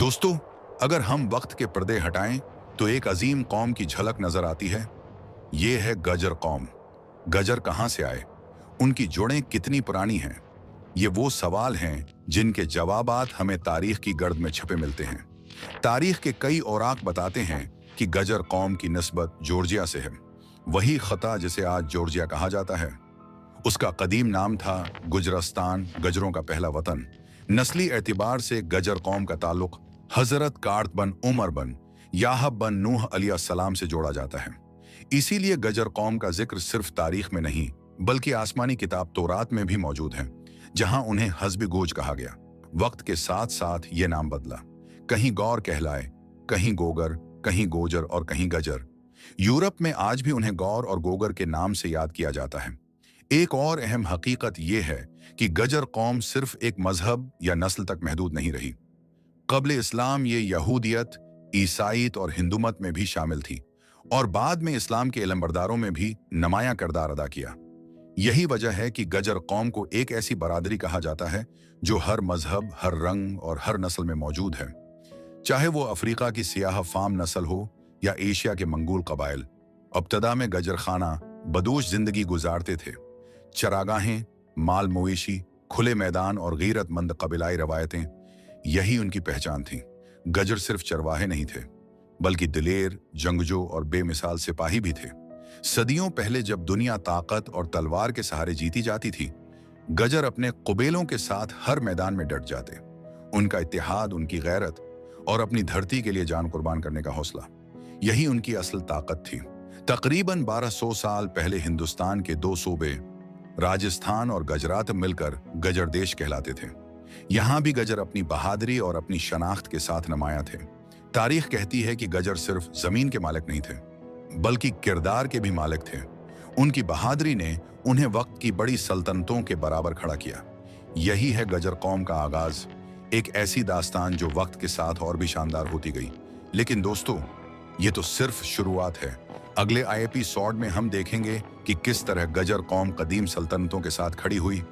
दोस्तों, अगर हम वक्त के पर्दे हटाएं तो एक अजीम कौम की झलक नजर आती है। ये है गजर कौम। गजर कहां से आए, उनकी जड़ें कितनी पुरानी हैं, ये वो सवाल हैं जिनके जवाबात हमें तारीख की गर्द में छपे मिलते हैं। तारीख के कई औराक बताते हैं कि गजर कौम की निस्बत जॉर्जिया से है, वही खता जिसे आज जॉर्जिया कहा जाता है। उसका कदीम नाम था गुजरस्तान, गजरों का पहला वतन। नस्ली एतबार से गजर कौम का ताल्लुक हजरत कार्त बन उमर बन याहब बन नूह अलैहिस्सलाम से जोड़ा जाता है। इसीलिए गजर कौम का जिक्र सिर्फ तारीख में नहीं बल्कि आसमानी किताब तौरात में भी मौजूद है, जहां उन्हें हस्ब गोज कहा गया। वक्त के साथ साथ ये नाम बदला, कहीं गौर कहलाए, कहीं गोगर, कहीं गोजर और कहीं गजर। यूरोप में आज भी उन्हें गौर और गोगर के नाम से याद किया जाता है। एक और अहम हकीकत यह है कि गजर कौम सिर्फ एक मजहब या नस्ल तक महदूद नहीं रही। क़ब्ल इस्लाम ये यहूदियत, ईसाईत और हिंदूमत में भी शामिल थी और बाद में इस्लाम के इलमबरदारों में भी नुमायां किरदार अदा किया। यही वजह है कि गजर कौम को एक ऐसी बरादरी कहा जाता है जो हर मजहब, हर रंग और हर नस्ल में मौजूद है। चाहे वो अफ्रीका की सियाह फाम नस्ल हो या एशिया के मंगोल कबाइल। इब्तदा में गजर खाना बदोश जिंदगी गुजारते थे। चरागाहें, माल मवेशी, खुले मैदान और गैरतमंद कबीलाई रवायतें, यही उनकी पहचान थी। गजर सिर्फ चरवाहे नहीं थे बल्कि दिलेर, जंगजू और बेमिसाल सिपाही भी थे। सदियों पहले जब दुनिया ताकत और तलवार के सहारे जीती जाती थी, गजर अपने कुबेलों के साथ हर मैदान में डट जाते। उनका इत्तेहाद, उनकी गैरत और अपनी धरती के लिए जान कुर्बान करने का हौसला, यही उनकी असल ताकत थी। तकरीबन 1200 साल पहले हिंदुस्तान के दो सूबे राजस्थान और गुजरात मिलकर गजर देश कहलाते थे। यहां भी गजर अपनी बहादुरी और अपनी शनाख्त के साथ नुमायां थे। तारीख कहती है कि गजर सिर्फ जमीन के मालिक नहीं थे बल्कि किरदार के भी मालिक थे। उनकी बहादुरी ने उन्हें वक्त की बड़ी सल्तनतों के बराबर खड़ा किया। यही है गजर कौम का आगाज, एक ऐसी दास्तान जो वक्त के साथ और भी शानदार होती गई। लेकिन दोस्तों, ये तो सिर्फ शुरुआत है। अगले एपिसोड में हम देखेंगे कि किस तरह गजर कौम कदीम सल्तनतों के साथ खड़ी हुई